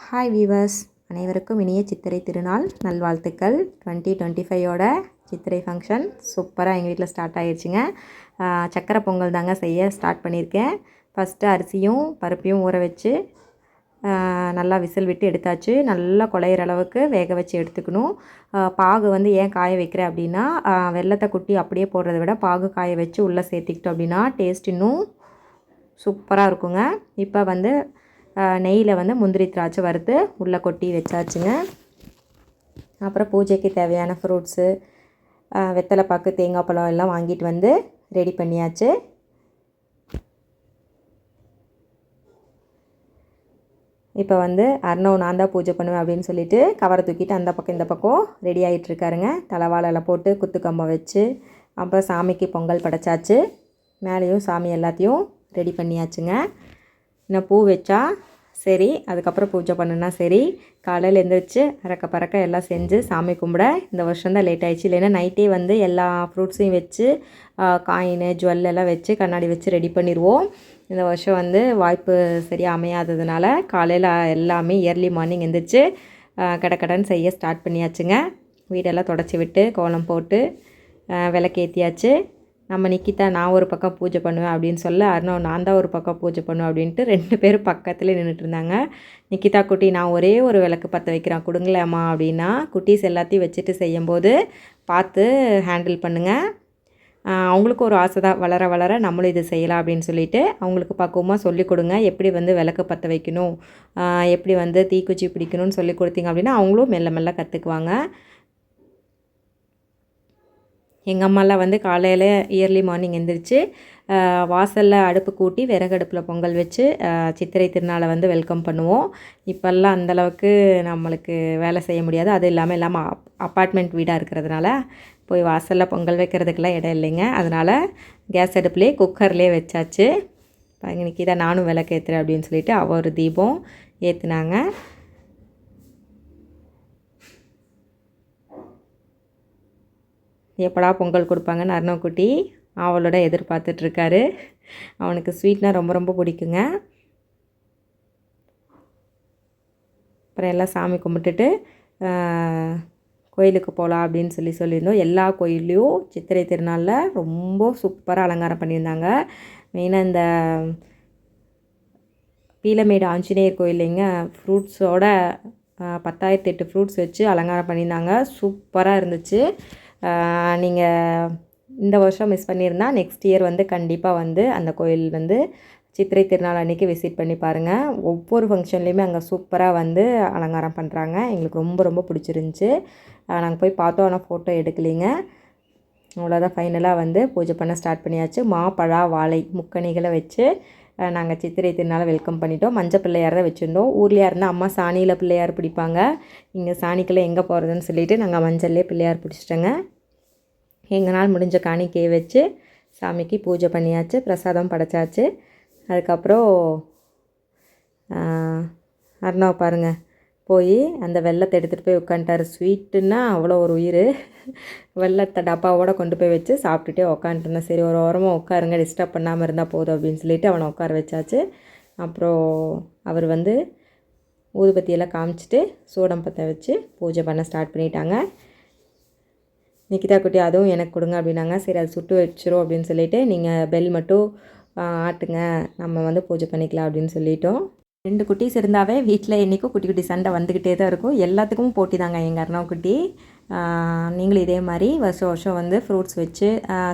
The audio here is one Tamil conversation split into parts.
ஹாய் வீவர்ஸ், அனைவருக்கும் இனிய சித்திரை திருநாள் நல்வாழ்த்துக்கள். 2025ஓட சித்திரை ஃபங்க்ஷன் சூப்பராக எங்கள் வீட்டில் ஸ்டார்ட் ஆகிடுச்சிங்க. சக்கரை பொங்கல் தாங்க செய்ய ஸ்டார்ட் பண்ணியிருக்கேன். ஃபஸ்ட்டு அரிசியும் பருப்பையும் ஊற வச்சு நல்லா விசில் விட்டு எடுத்தாச்சு. நல்லா குழையிற அளவுக்கு வேக வச்சு எடுத்துக்கணும். பாகு வந்து ஏன் காய வைக்கிறேன் அப்படின்னா, வெல்லத்தை குட்டி அப்படியே போடுறத விட பாகு காய வச்சு உள்ளே சேர்த்திக்கிட்டோம் அப்படின்னா டேஸ்ட் இன்னும் சூப்பராக இருக்குங்க. இப்போ வந்து நெய்யில் வந்து முந்திரி திராட்சை வறுத்து உள்ளே கொட்டி வச்சாச்சுங்க. அப்புறம் பூஜைக்கு தேவையான ஃப்ரூட்ஸு, வெத்தலை பாக்கு, தேங்காய் பழம் எல்லாம் வாங்கிட்டு வந்து ரெடி பண்ணியாச்சு. இப்போ வந்து அர்ணவ் நான் தான் பூஜை பண்ணுவேன் அப்படின்னு சொல்லிட்டு கவரை தூக்கிட்டு அந்த பக்கம் இந்த பக்கம் ரெடி ஆகிட்டுருக்காருங்க. தலைவாழெல்லாம் போட்டு குத்துக்கம்பம் வச்சு அப்புறம் சாமிக்கு பொங்கல் படைச்சாச்சு. மேலேயும் சாமி எல்லாத்தையும் ரெடி பண்ணியாச்சுங்க. இன்னும் பூ வச்சா சரி, அதுக்கப்புறம் பூஜை பண்ணுனா சரி. காலையில் எழுந்திரிச்சு அறக்க பறக்க எல்லாம் செஞ்சு சாமி கும்பிட இந்த வருஷம்தான் லேட் ஆகிடுச்சு. இல்லைன்னா நைட்டே வந்து எல்லா ஃப்ரூட்ஸையும் வச்சு காயின் ஜுவல் எல்லாம் வச்சு கண்ணாடி வச்சு ரெடி பண்ணிடுவோம். இந்த வருஷம் வந்து வாய்ப்பு சரியாக அமையாததுனால காலையில் எல்லாமே இயர்லி மார்னிங் எழுந்திரிச்சு கடன்னு செய்ய ஸ்டார்ட் பண்ணியாச்சுங்க. வீடெல்லாம் தொடச்சி விட்டு கோலம் போட்டு விளக்கேற்றியாச்சு. நம்ம நிக்கிதா நான் ஒரு பக்கம் பூஜை பண்ணுவேன் அப்படின்னு சொல்ல, அர்ணவ் நான் தான் ஒரு பக்கம் பூஜை பண்ணுவேன் அப்படின்ட்டு 2 பேரும் பக்கத்துலேயே நின்றுட்டு இருந்தாங்க. நிக்கிதா குட்டி நான் ஒரே ஒரு விளக்கு பற்ற வைக்கிறேன் கொடுங்களேம்மா அப்படின்னா, குட்டீஸ் எல்லாத்தையும் வச்சுட்டு செய்யும்போது பார்த்து ஹேண்டில் பண்ணுங்கள். அவங்களுக்கு ஒரு ஆசை தான், வளர வளர நம்மளும் இது செய்யலாம் அப்படின்னு சொல்லிட்டு அவங்களுக்கு பக்குவமாக சொல்லிக் கொடுங்க. எப்படி வந்து விளக்கு பற்ற வைக்கணும், எப்படி வந்து தீக்குச்சி பிடிக்கணும்னு சொல்லி கொடுத்தீங்க அப்படின்னா அவங்களும் மெல்ல மெல்ல கற்றுக்குவாங்க. எங்கள் அம்மாலாம் வந்து காலையில் இயர்லி மார்னிங் எழுந்திரிச்சு வாசலில் அடுப்பு கூட்டி விறகடுப்பில் பொங்கல் வச்சு சித்திரை திருநாளை வந்து வெல்கம் பண்ணுவோம். இப்போல்லாம் அந்தளவுக்கு நம்மளுக்கு வேலை செய்ய முடியாது. அது இல்லாமல் அப்பார்ட்மெண்ட் வீடாக இருக்கிறதுனால போய் வாசலில் பொங்கல் வைக்கிறதுக்கெல்லாம் இடம் இல்லைங்க. அதனால் கேஸ் அடுப்புலேயே குக்கர்லேயே வச்சாச்சு. இன்றைக்கி தான் நானும் விளக்கு ஏற்றுறேன் அப்படின்னு சொல்லிட்டு அவள் ஒரு தீபம் ஏற்றுனாங்க. எப்படா பொங்கல் கொடுப்பாங்கன்னு அர்ணவ் குட்டி அவளோட எதிர்பார்த்துட்ருக்காரு. அவனுக்கு ஸ்வீட்னால் ரொம்ப ரொம்ப பிடிக்குங்க. அப்புறம் எல்லாம் சாமி கும்பிட்டுட்டு கோயிலுக்கு போகலாம் அப்படின்னு சொல்லியிருந்தோம். எல்லா கோயில்லையும் சித்திரை திருநாளில் ரொம்ப சூப்பராக அலங்காரம் பண்ணியிருந்தாங்க. மெயினாக இந்த பீலமேடு ஆஞ்சநேயர் கோயிலிங்க ஃப்ரூட்ஸோட 10,008 ஃப்ரூட்ஸ் வச்சு அலங்காரம் பண்ணியிருந்தாங்க. சூப்பராக இருந்துச்சு. நீங்கள் இந்த வருஷம் மிஸ் பண்ணியிருந்தால் நெக்ஸ்ட் இயர் வந்து கண்டிப்பாக வந்து அந்த கோயில் வந்து சித்திரை திருநாள் அன்றைக்கி விசிட் பண்ணி பாருங்கள். ஒவ்வொரு ஃபங்க்ஷன்லேயுமே அங்கே சூப்பராக வந்து அலங்காரம் பண்ணுறாங்க. எங்களுக்கு ரொம்ப ரொம்ப பிடிச்சிருந்துச்சி. நாங்கள் போய் பார்த்தோம், ஆனால் ஃபோட்டோ எடுக்கலைங்க. அவ்வளோதான், ஃபைனலாக வந்து பூஜை பண்ண ஸ்டார்ட் பண்ணியாச்சு. பழா வாழை முக்கணிகளை வச்சு நாங்கள் சித்திரை திருநாளை வெல்கம் பண்ணிட்டோம். மஞ்சள் பிள்ளையார் தான் வச்சுருந்தோம். ஊர்லேயா இருந்தால் அம்மா சாணியில் பிள்ளையார் பிடிப்பாங்க. இங்கே சாணிக்கெல்லாம் எங்கே போகிறதுன்னு சொல்லிவிட்டு நாங்கள் மஞ்சள்லேயே பிள்ளையார் பிடிச்சிட்டோங்க. எங்களால் முடிஞ்ச காணிக்கையை வச்சு சாமிக்கு பூஜை பண்ணியாச்சு, பிரசாதம் படைச்சாச்சு. அதுக்கப்புறம் அர்ணவ் பாருங்கள் போய் அந்த வெள்ளத்தை எடுத்துகிட்டு போய் உட்காந்துட்டார். ஸ்வீட்டுன்னா அவ்வளோ ஒரு உயிர். வெள்ளத்தை டப்பாவோடு கொண்டு போய் வச்சு சாப்பிட்டுட்டே உட்காந்துருந்தேன். சரி ஒரு ஓரமாக உட்காருங்க, டிஸ்டர்ப் பண்ணாமல் இருந்தால் போதும் அப்படின்னு சொல்லிவிட்டு அவனை உட்கார வச்சாச்சு. அப்புறம் அவர் வந்து ஊதுபத்தியெல்லாம் காமிச்சிட்டு சூடம் பற்ற வச்சு பூஜை பண்ண ஸ்டார்ட் பண்ணிட்டாங்க. நிக்கிதா குட்டி அதுவும் எனக்கு கொடுங்க அப்படின்னாங்க. சரி அது சுட்டு வச்சிரும் அப்படின்னு சொல்லிவிட்டு நீங்கள் பெல் மட்டும் ஆட்டுங்க, நம்ம வந்து பூஜை பண்ணிக்கலாம் அப்படின்னு சொல்லிட்டோம். 2 குட்டீஸ் இருந்தாவே வீட்டில் என்றைக்கும் குட்டி குட்டி சண்டை வந்துக்கிட்டே தான் இருக்கும். எல்லாத்துக்கும் போட்டி தாங்க எங்கள் அர்ணவ் குட்டி. நீங்களும் இதே மாதிரி வருஷம் வருஷம் வந்து ஃப்ரூட்ஸ் வச்சு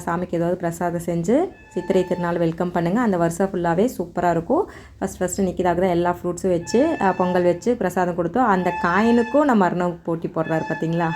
சாமிக்கு ஏதாவது பிரசாதம் செஞ்சு சித்திரை திருநாள் வெல்கம் பண்ணுங்கள். அந்த வருஷம் ஃபுல்லாகவே சூப்பராக இருக்கும். ஃபஸ்ட்டு நிக்கிதாக தான் எல்லா ஃப்ரூட்ஸும் வச்சு பொங்கல் வச்சு பிரசாதம் கொடுத்தோம். அந்த காயினுக்கும் நம்ம அர்ணவ் போட்டி போடுறாரு பார்த்தீங்களா.